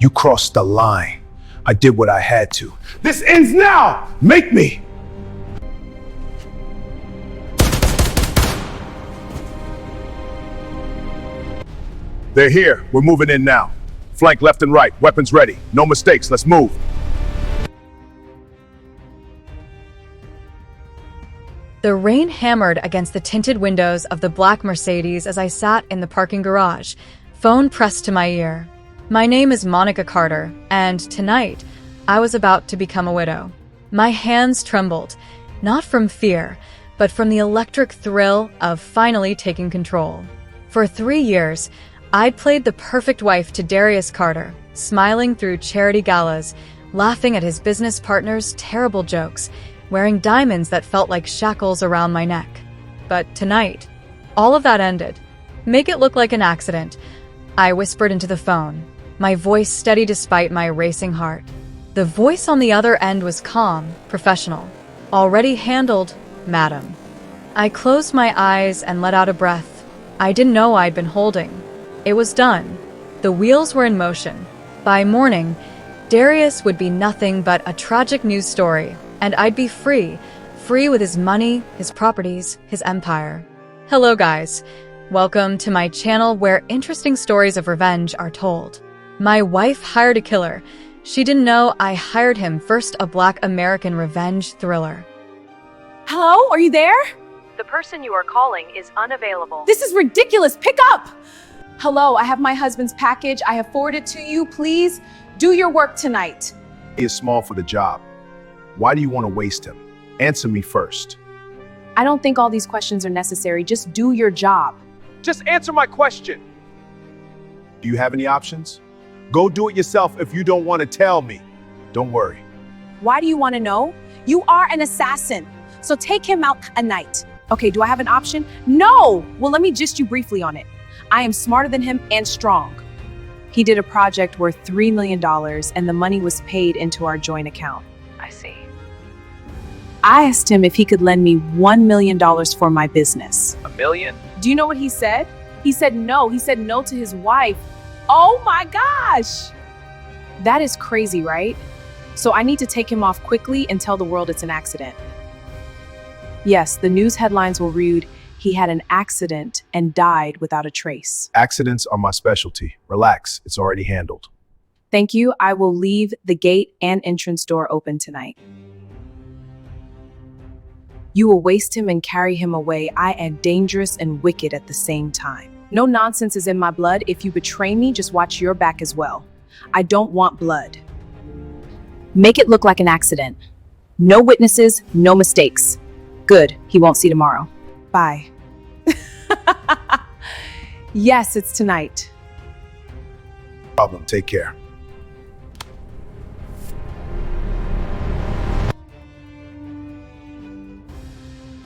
You crossed the line. I did what I had to. This ends now! Make me! They're here. We're moving in now. Flank left and right. Weapons ready. No mistakes. Let's move. The rain hammered against the tinted windows of the black Mercedes as I sat in the parking garage, phone pressed to my ear. My name is Monica Carter, and tonight, I was about to become a widow. My hands trembled, not from fear, but from the electric thrill of finally taking control. For 3 years, I'd played the perfect wife to Darius Carter, smiling through charity galas, laughing at his business partner's terrible jokes, wearing diamonds that felt like shackles around my neck. But tonight, all of that ended. Make it look like an accident, I whispered into the phone, my voice steady despite my racing heart. The voice on the other end was calm, professional. Already handled, madam. I closed my eyes and let out a breath. I didn't know I'd been holding. It was done. The wheels were in motion. By morning, Darius would be nothing but a tragic news story, and I'd be free with his money, his properties, his empire. Hello guys, welcome to my channel where interesting stories of revenge are told. My wife hired a killer. She didn't know I hired him first, a Black American revenge thriller. Hello, are you there? The person you are calling is unavailable. This is ridiculous, pick up! Hello, I have my husband's package. I have forwarded to you. Please do your work tonight. He is small for the job. Why do you want to waste him? Answer me first. I don't think all these questions are necessary. Just do your job. Just answer my question. Do you have any options? Go do it yourself if you don't want to tell me. Don't worry. Why do you want to know? You are an assassin, so take him out a night. Okay, do I have an option? No! Well, let me gist you briefly on it. I am smarter than him and strong. He did a project worth $3 million and the money was paid into our joint account. I see. I asked him if he could lend me $1 million for my business. $1 million? Do you know what he said? He said no. He said no to his wife. Oh my gosh! That is crazy, right? So I need to take him off quickly and tell the world it's an accident. Yes, the news headlines will read, he had an accident and died without a trace. Accidents are my specialty. Relax, it's already handled. Thank you. I will leave the gate and entrance door open tonight. You will waste him and carry him away. I am dangerous and wicked at the same time. No nonsense is in my blood. If you betray me, just watch your back as well. I don't want blood. Make it look like an accident. No witnesses, no mistakes. Good, he won't see tomorrow. Bye. Yes, it's tonight. Problem, take care.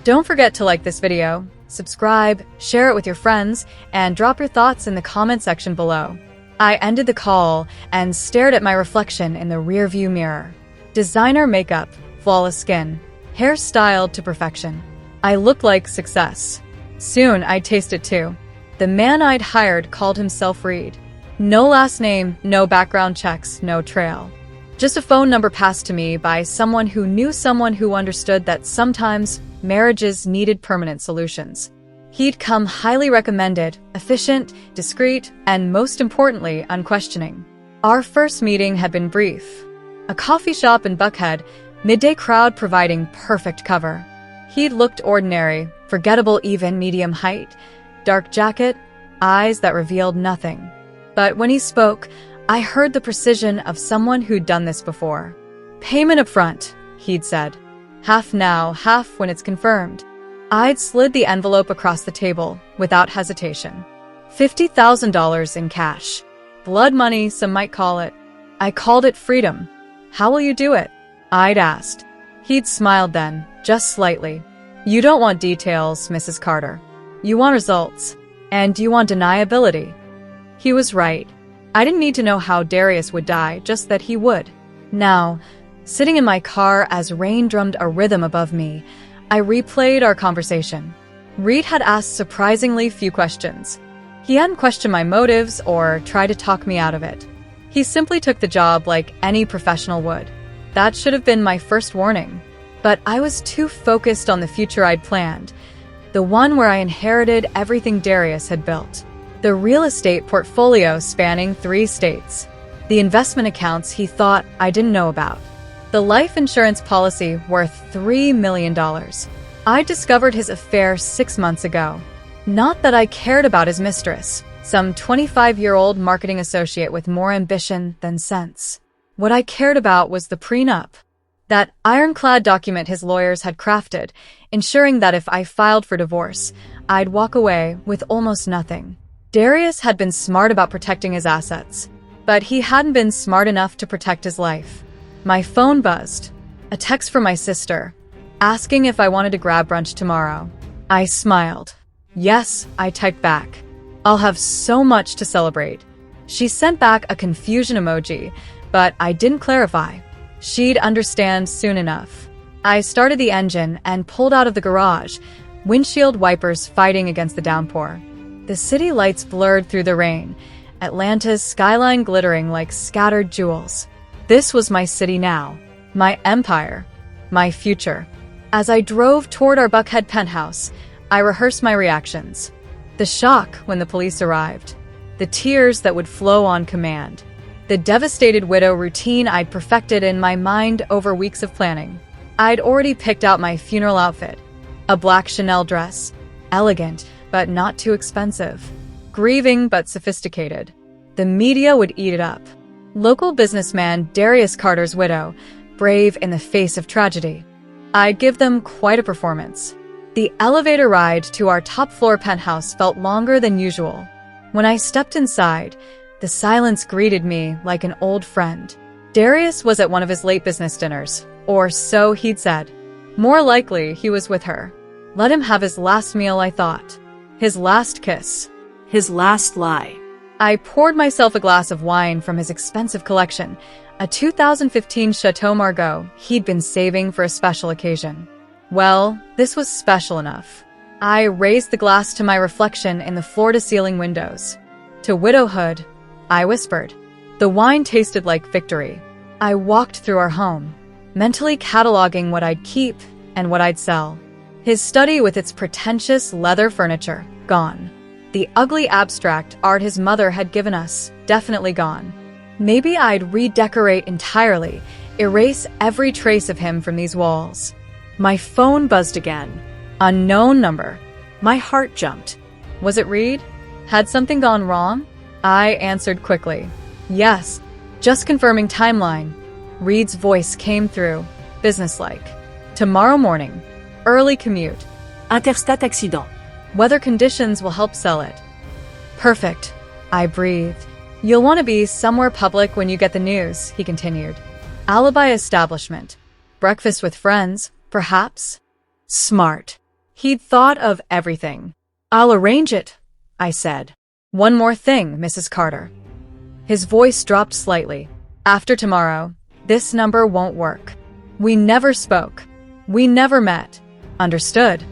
Don't forget to like this video, subscribe, share it with your friends, and drop your thoughts in the comment section below. I ended the call and stared at my reflection in the rearview mirror. Designer makeup, flawless skin, hair styled to perfection. I looked like success. Soon I'd taste it too. The man I'd hired called himself Reed. No last name, no background checks, no trail. Just a phone number passed to me by someone who knew someone who understood that sometimes marriages needed permanent solutions. He'd come highly recommended, efficient, discreet, and most importantly, unquestioning. Our first meeting had been brief. A coffee shop in Buckhead, midday crowd providing perfect cover. He'd looked ordinary, forgettable even medium height, dark jacket, eyes that revealed nothing. But when he spoke, I heard the precision of someone who'd done this before. Payment up front, he'd said. Half now, half when it's confirmed. I'd slid the envelope across the table without hesitation. $50,000 in cash. Blood money, some might call it. I called it freedom. How will you do it? I'd asked. He'd smiled then, just slightly. You don't want details, Mrs. Carter. You want results. And you want deniability. He was right. I didn't need to know how Darius would die, just that he would. Now, sitting in my car as rain drummed a rhythm above me, I replayed our conversation. Reed had asked surprisingly few questions. He hadn't questioned my motives or tried to talk me out of it. He simply took the job like any professional would. That should have been my first warning. But I was too focused on the future I'd planned, the one where I inherited everything Darius had built. The real estate portfolio spanning 3 states. The investment accounts he thought I didn't know about. The life insurance policy worth $3 million. I discovered his affair 6 months ago. Not that I cared about his mistress, some 25-year-old marketing associate with more ambition than sense. What I cared about was the prenup. That ironclad document his lawyers had crafted, ensuring that if I filed for divorce, I'd walk away with almost nothing. Darius had been smart about protecting his assets, but he hadn't been smart enough to protect his life. My phone buzzed. A text from my sister, asking if I wanted to grab brunch tomorrow. I smiled. Yes, I typed back. I'll have so much to celebrate. She sent back a confusion emoji, but I didn't clarify. She'd understand soon enough. I started the engine and pulled out of the garage, windshield wipers fighting against the downpour. The city lights blurred through the rain, Atlanta's skyline glittering like scattered jewels. This was my city now, my empire, my future. As I drove toward our Buckhead penthouse, I rehearsed my reactions. The shock when the police arrived, the tears that would flow on command, the devastated widow routine I'd perfected in my mind over weeks of planning. I'd already picked out my funeral outfit, a black Chanel dress, elegant but not too expensive, grieving but sophisticated. The media would eat it up. Local businessman Darius Carter's widow, brave in the face of tragedy. I'd give them quite a performance. The elevator ride to our top-floor penthouse felt longer than usual. When I stepped inside, the silence greeted me like an old friend. Darius was at one of his late business dinners, or so he'd said. More likely, he was with her. Let him have his last meal, I thought. His last kiss. His last lie. I poured myself a glass of wine from his expensive collection, a 2015 Chateau Margaux he'd been saving for a special occasion. Well, this was special enough. I raised the glass to my reflection in the floor-to-ceiling windows. To widowhood, I whispered. The wine tasted like victory. I walked through our home, mentally cataloging what I'd keep and what I'd sell. His study with its pretentious leather furniture, gone. The ugly abstract art his mother had given us, definitely gone. Maybe I'd redecorate entirely, erase every trace of him from these walls. My phone buzzed again. Unknown number. My heart jumped. Was it Reed? Had something gone wrong? I answered quickly. Yes, just confirming timeline. Reed's voice came through, businesslike. Tomorrow morning. Early commute. Interstate accident. Weather conditions will help sell it. Perfect. I breathed. You'll want to be somewhere public when you get the news, he continued. Alibi establishment. Breakfast with friends, perhaps? Smart. He'd thought of everything. I'll arrange it, I said. One more thing, Mrs. Carter. His voice dropped slightly. After tomorrow, this number won't work. We never spoke. We never met. Understood?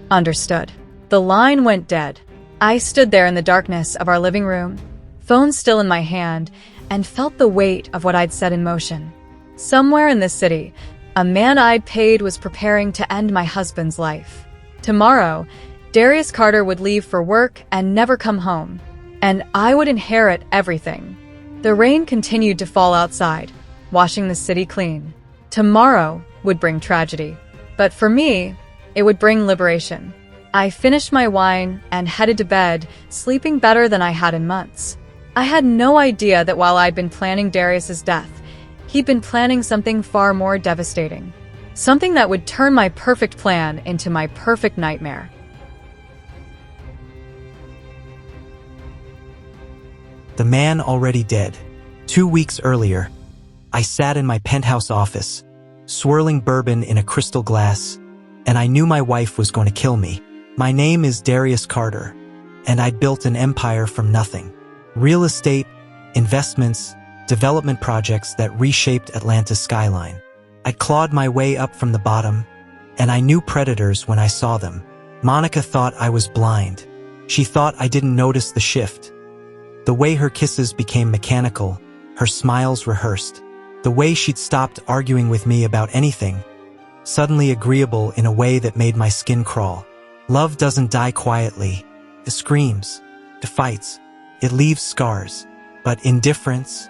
Understood. The line went dead. I stood there in the darkness of our living room, phone still in my hand, and felt the weight of what I'd set in motion. Somewhere in this city, a man I'd paid was preparing to end my husband's life. Tomorrow, Darius Carter would leave for work and never come home, and I would inherit everything. The rain continued to fall outside, washing the city clean. Tomorrow would bring tragedy, but for me, it would bring liberation. I finished my wine and headed to bed, sleeping better than I had in months. I had no idea that while I'd been planning Darius's death, he'd been planning something far more devastating. Something that would turn my perfect plan into my perfect nightmare. The man already dead. 2 weeks earlier, I sat in my penthouse office, swirling bourbon in a crystal glass, and I knew my wife was going to kill me. My name is Darius Carter, and I'd built an empire from nothing. Real estate, investments, development projects that reshaped Atlanta's skyline. I clawed my way up from the bottom, and I knew predators when I saw them. Monica thought I was blind. She thought I didn't notice the shift. The way her kisses became mechanical, her smiles rehearsed, the way she'd stopped arguing with me about anything, suddenly agreeable in a way that made my skin crawl. Love doesn't die quietly. It screams. It fights. It leaves scars. But indifference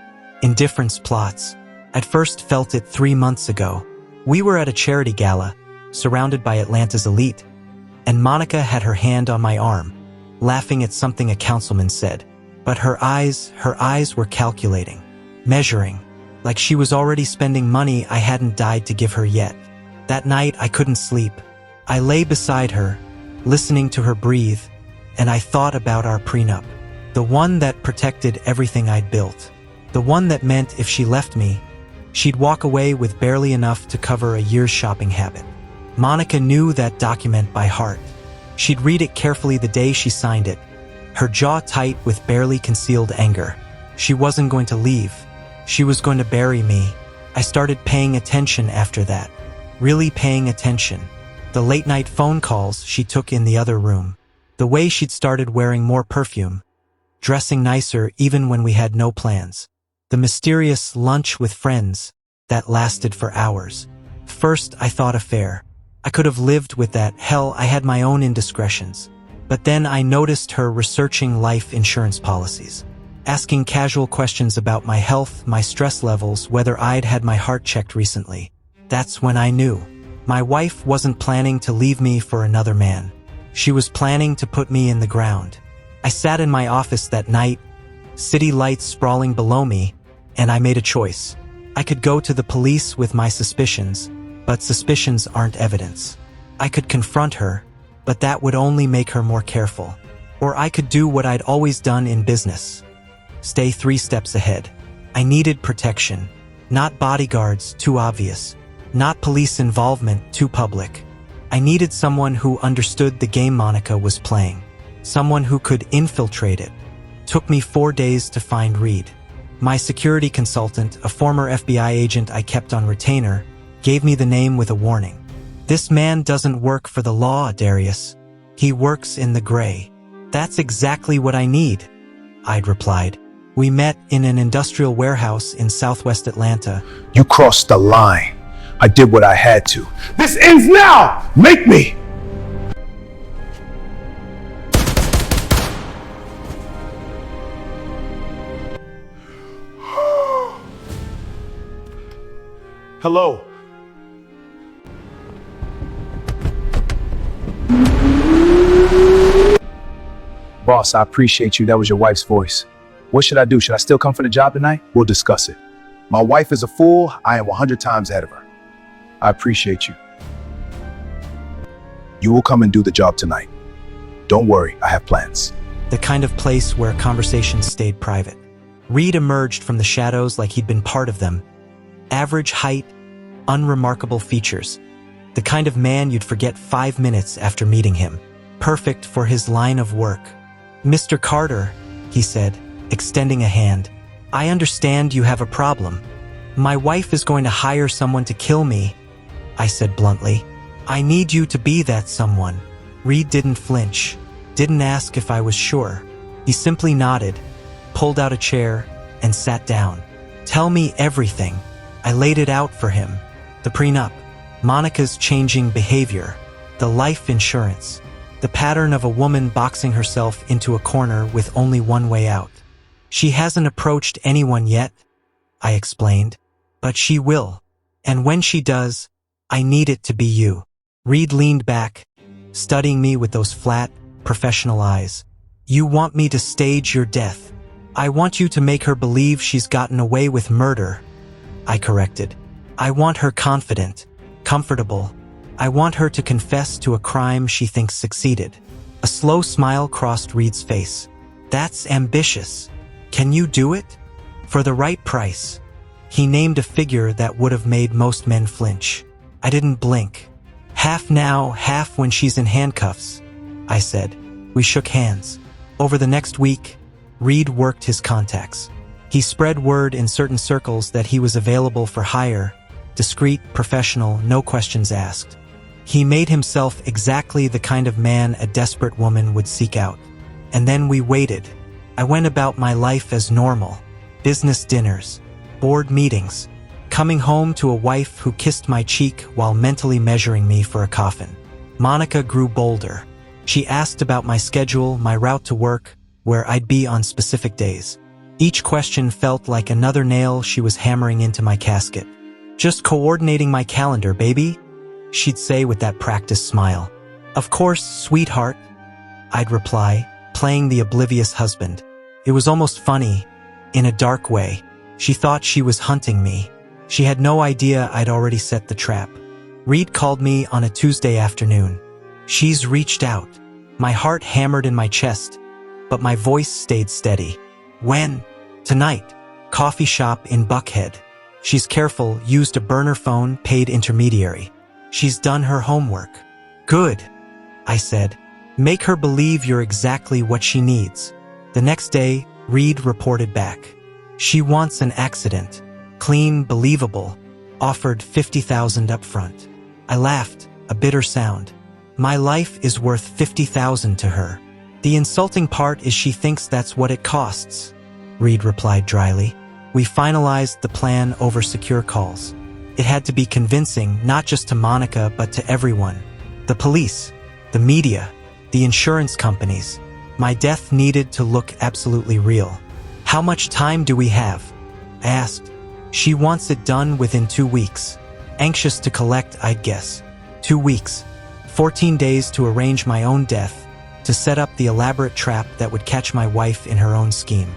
plots. I'd first felt it 3 months ago. We were at a charity gala, surrounded by Atlanta's elite, and Monica had her hand on my arm, laughing at something a councilman said. But her eyes were calculating, measuring, like she was already spending money I hadn't died to give her yet. That night I couldn't sleep. I lay beside her, listening to her breathe, and I thought about our prenup. The one that protected everything I'd built. The one that meant if she left me, she'd walk away with barely enough to cover a year's shopping habit. Monica knew that document by heart. She'd read it carefully the day she signed it, her jaw tight with barely concealed anger. She wasn't going to leave. She was going to bury me. I started paying attention after that. Really paying attention. The late-night phone calls she took in the other room. The way she'd started wearing more perfume. Dressing nicer even when we had no plans. The mysterious lunch with friends that lasted for hours. First, I thought affair. I could have lived with that. Hell, I had my own indiscretions. But then I noticed her researching life insurance policies. Asking casual questions about my health, my stress levels, whether I'd had my heart checked recently. That's when I knew. My wife wasn't planning to leave me for another man. She was planning to put me in the ground. I sat in my office that night, city lights sprawling below me, and I made a choice. I could go to the police with my suspicions, but suspicions aren't evidence. I could confront her, but that would only make her more careful. Or I could do what I'd always done in business. Stay 3 steps ahead. I needed protection. Not bodyguards, too obvious. Not police involvement, too public. I needed someone who understood the game Monica was playing. Someone who could infiltrate it. Took me 4 days to find Reed. My security consultant, a former FBI agent I kept on retainer, gave me the name with a warning. This man doesn't work for the law, Darius. He works in the gray. That's exactly what I need, I'd replied. We met in an industrial warehouse in southwest Atlanta. You crossed the line. I did what I had to. This ends now! Make me! Hello. Boss, I appreciate you. That was your wife's voice. What should I do? Should I still come for the job tonight? We'll discuss it. My wife is a fool. I am 100 times ahead of her. I appreciate you. You will come and do the job tonight. Don't worry, I have plans. The kind of place where conversations stayed private. Reed emerged from the shadows like he'd been part of them. Average height, unremarkable features. The kind of man you'd forget 5 minutes after meeting him. Perfect for his line of work. Mr. Carter, he said, extending a hand. I understand you have a problem. My wife is going to hire someone to kill me, I said bluntly. I need you to be that someone. Reed didn't flinch, didn't ask if I was sure. He simply nodded, pulled out a chair, and sat down. Tell me everything. I laid it out for him. The prenup, Monica's changing behavior, the life insurance, the pattern of a woman boxing herself into a corner with only one way out. She hasn't approached anyone yet, I explained, but she will. And when she does, I need it to be you. Reed leaned back, studying me with those flat, professional eyes. You want me to stage your death. I want you to make her believe she's gotten away with murder, I corrected. I want her confident, comfortable. I want her to confess to a crime she thinks succeeded. A slow smile crossed Reed's face. That's ambitious. Can you do it? For the right price. He named a figure that would have made most men flinch. I didn't blink. Half now, half when she's in handcuffs, I said. We shook hands. Over the next week, Reed worked his contacts. He spread word in certain circles that he was available for hire, discreet, professional, no questions asked. He made himself exactly the kind of man a desperate woman would seek out. And then we waited. I went about my life as normal. business dinners, board meetings, coming home to a wife who kissed my cheek while mentally measuring me for a coffin. Monica grew bolder. She asked about my schedule, my route to work, where I'd be on specific days. Each question felt like another nail she was hammering into my casket. "Just coordinating my calendar, baby," she'd say with that practiced smile. "Of course, sweetheart," I'd reply, playing the oblivious husband. It was almost funny, in a dark way. She thought she was hunting me. She had no idea I'd already set the trap. Reed called me on a Tuesday afternoon. "She's reached out." My heart hammered in my chest, but my voice stayed steady. "When?" "Tonight. Coffee shop in Buckhead. She's careful, used a burner phone, paid intermediary. She's done her homework." "Good," I said. "Make her believe you're exactly what she needs." The next day, Reed reported back. "She wants an accident. Clean, believable. Offered $50,000 upfront." I laughed, a bitter sound. My life is worth $50,000 to her. "The insulting part is she thinks that's what it costs," Reed replied dryly. We finalized the plan over secure calls. It had to be convincing, not just to Monica, but to everyone. The police, the media, the insurance companies. My death needed to look absolutely real. "How much time do we have?" I asked. "She wants it done within 2 weeks. Anxious to collect, I'd guess. 2 weeks. 14 days to arrange my own death, to set up the elaborate trap that would catch my wife in her own scheme."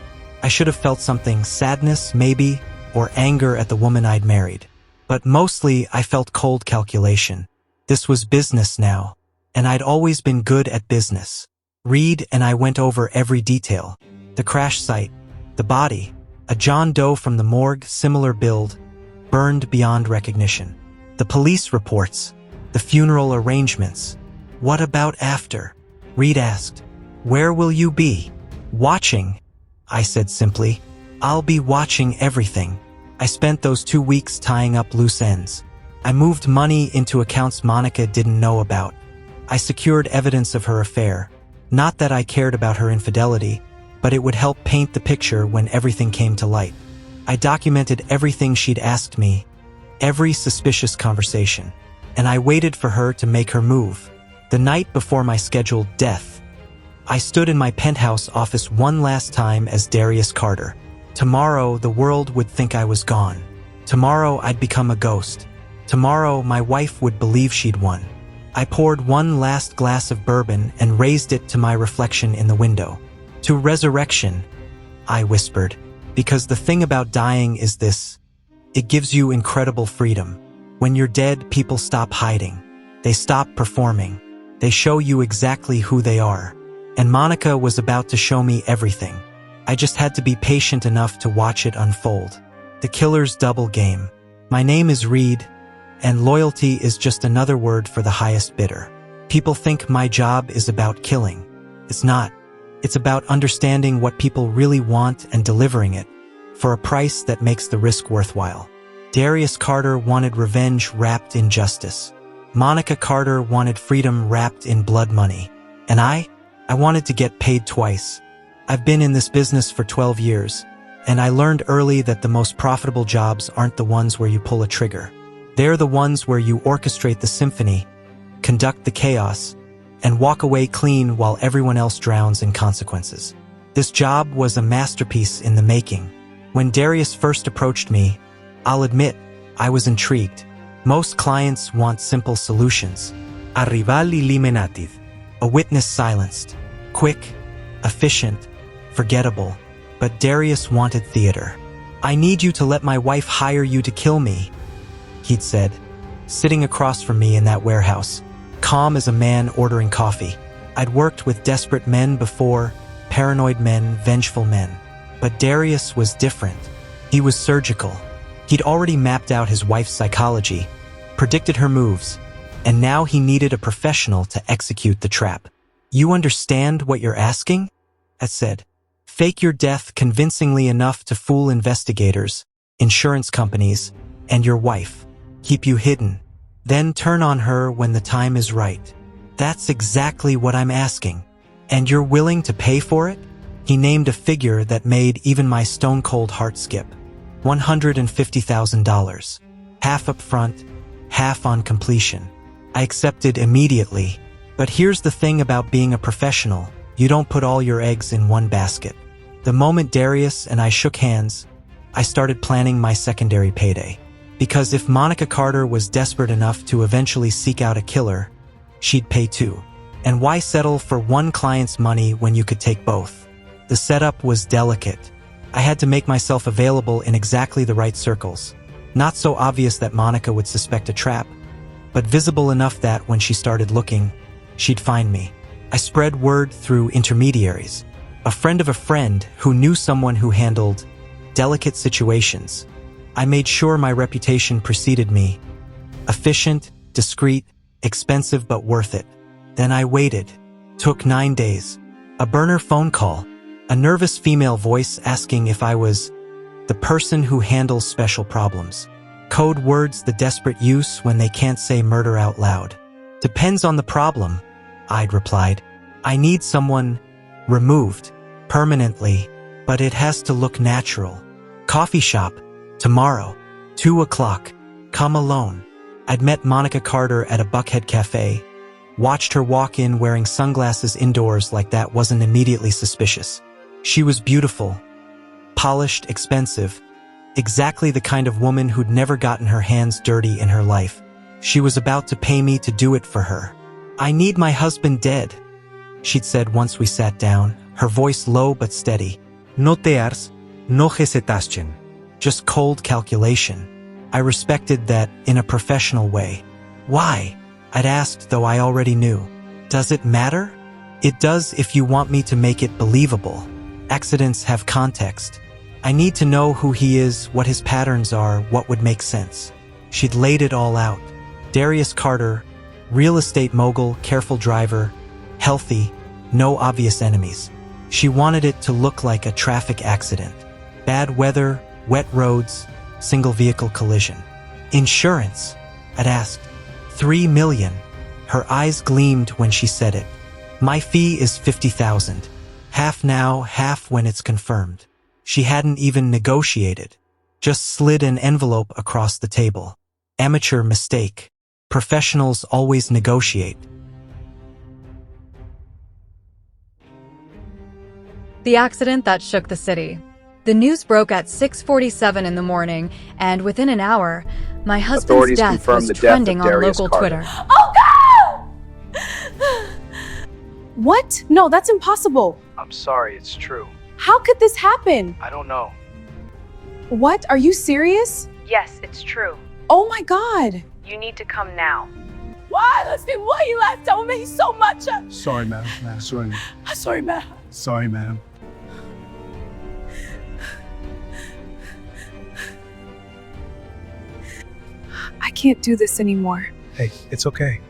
I should have felt something, sadness, maybe, or anger at the woman I'd married. But mostly, I felt cold calculation. This was business now, and I'd always been good at business. Reed and I went over every detail. The crash site, the body, a John Doe from the morgue, similar build, burned beyond recognition. The police reports, the funeral arrangements. "What about after?" Reed asked. "Where will you be?" "Watching," I said simply. "I'll be watching everything." I spent those 2 weeks tying up loose ends. I moved money into accounts Monica didn't know about. I secured evidence of her affair. Not that I cared about her infidelity, but it would help paint the picture when everything came to light. I documented everything she'd asked me, every suspicious conversation, and I waited for her to make her move. The night before my scheduled death, I stood in my penthouse office one last time as Darius Carter. Tomorrow, the world would think I was gone. Tomorrow, I'd become a ghost. Tomorrow, my wife would believe she'd won. I poured one last glass of bourbon and raised it to my reflection in the window. "To resurrection," I whispered, "because the thing about dying is this. It gives you incredible freedom. When you're dead, people stop hiding. They stop performing. They show you exactly who they are. And Monica was about to show me everything. I just had to be patient enough to watch it unfold. The killer's double game. My name is Reed, and loyalty is just another word for the highest bidder. People think my job is about killing. It's not. It's about understanding what people really want and delivering it, for a price that makes the risk worthwhile. Darius Carter wanted revenge wrapped in justice. Monica Carter wanted freedom wrapped in blood money. And I wanted to get paid twice. I've been in this business for 12 years, and I learned early that the most profitable jobs aren't the ones where you pull a trigger. They're the ones where you orchestrate the symphony, conduct the chaos, and walk away clean while everyone else drowns in consequences. This job was a masterpiece in the making. When Darius first approached me, I'll admit, I was intrigued. Most clients want simple solutions. Arrival eliminated. A witness silenced. Quick, efficient, forgettable. But Darius wanted theater. "I need you to let my wife hire you to kill me," he'd said, sitting across from me in that warehouse, calm as a man ordering coffee. I'd worked with desperate men before, paranoid men, vengeful men. But Darius was different. He was surgical. He'd already mapped out his wife's psychology, predicted her moves, and now he needed a professional to execute the trap. "You understand what you're asking?" I said. "Fake your death convincingly enough to fool investigators, insurance companies, and your wife. Keep you hidden. Then turn on her when the time is right. That's exactly what I'm asking. And you're willing to pay for it?" He named a figure that made even my stone-cold heart skip. $150,000. Half up front, half on completion. I accepted immediately. But here's the thing about being a professional. You don't put all your eggs in one basket. The moment Darius and I shook hands, I started planning my secondary payday. Because if Monica Carter was desperate enough to eventually seek out a killer, she'd pay too. And why settle for one client's money when you could take both? The setup was delicate. I had to make myself available in exactly the right circles. Not so obvious that Monica would suspect a trap, but visible enough that when she started looking, she'd find me. I spread word through intermediaries. A friend of a friend who knew someone who handled delicate situations. I made sure my reputation preceded me. Efficient, discreet, expensive but worth it. Then I waited. Took 9 days. A burner phone call. A nervous female voice asking if I was the person who handles special problems. Code words the desperate use when they can't say murder out loud. Depends on the problem, I'd replied. I need someone removed permanently, but it has to look natural. Coffee shop, tomorrow, 2 o'clock. Come alone. I'd met Monica Carter at a Buckhead cafe. Watched her walk in wearing sunglasses indoors like that wasn't immediately suspicious. She was beautiful, polished, expensive, exactly the kind of woman who'd never gotten her hands dirty in her life. She was about to pay me to do it for her. I need my husband dead, she'd said once we sat down, her voice low but steady. No te ars, no hesitación. Just cold calculation. I respected that in a professional way. Why? I'd asked, though I already knew. Does it matter? It does if you want me to make it believable. Accidents have context. I need to know who he is, what his patterns are, what would make sense. She'd laid it all out. Darius Carter, real estate mogul, careful driver, healthy, no obvious enemies. She wanted it to look like a traffic accident. Bad weather, wet roads, single vehicle collision. Insurance, I'd asked. $3 million. Her eyes gleamed when she said it. My fee is $50,000. Half now, half when it's confirmed. She hadn't even negotiated. Just slid an envelope across the table. Amateur mistake. Professionals always negotiate. The accident that shook the city. The news broke at 6:47 in the morning, and within an hour, my husband's Authorities death confirmed was the death of trending on Darius local Carter. Twitter. Oh, God! What? No, that's impossible. I'm sorry, it's true. How could this happen? I don't know. What? Are you serious? Yes, it's true. Oh my God. You need to come now. Why? Listen, why you last told me so much? Sorry, ma'am. Sorry. Sorry, man. Sorry, ma'am. I can't do this anymore. Hey, it's okay.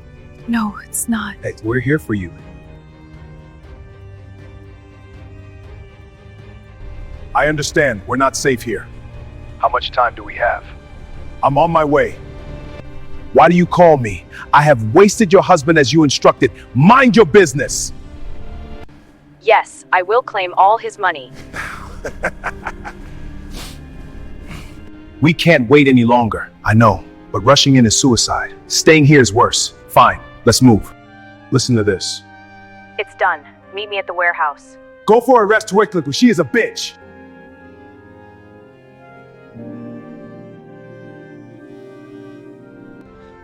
No, it's not. Hey, we're here for you. I understand. We're not safe here. How much time do we have? I'm on my way. Why do you call me? I have wasted your husband as you instructed. Mind your business. Yes, I will claim all his money. We can't wait any longer. I know, but rushing in is suicide. Staying here is worse. Fine, let's move. Listen to this. It's done. Meet me at the warehouse. Go for arrest quickly. She is a bitch.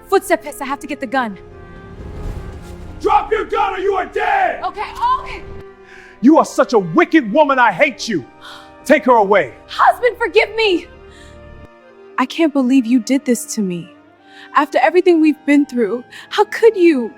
Footsteps, I have to get the gun. Drop your gun or you are dead! Okay, okay. You are such a wicked woman. I hate you. Take her away. Husband, forgive me. I can't believe you did this to me. After everything we've been through, how could you?